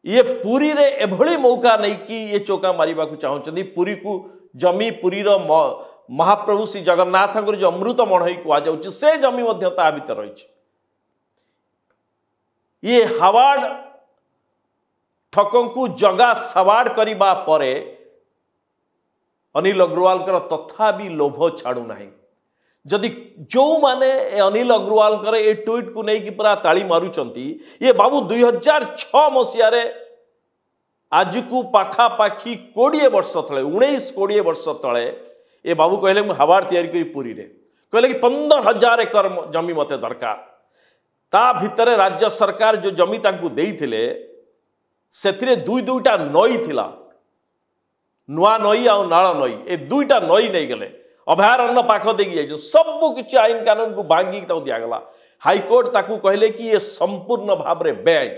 ये पुरी रे एभली मौका नहीं कि ये चौका मारिबा को चाहते पुरी को जमी पुरी रो महाप्रभु श्री जगन्नाथ जो अमृत मढ़ई कहुच्छे से जमी ता भीतर रही। ये हावार्ड ठकों को जगा सवाड़ करबा परे अनिल अग्रवाल तथा भी लोभ छाड़ू नहीं। जदि जो माने अनिल अग्रवाल ए ट्वीट को लेकिन पूरा ताली मारुचंती ये बाबू 2006 मसीह आज को पाखापाखी 20 वर्ष तले 19-20 वर्ष तले ये बाबू कहले मु हावार्ड तैयारी करी पुरी रे कहले कि 15,000 एकड़ जमी मते दरकार ता भितरे राज्य सरकार जो जमी तांकू देइथिले सेथिरे दुईटा नई थिला नुआ नई आ नाल नई ए दुईटा नई नहीं गले अभयारण्य पाख देखिए सब किसी आईन कानून को भांगी दिगला हाईकोर्ट ताकू कहले कि ये संपूर्ण भाव में बेआईन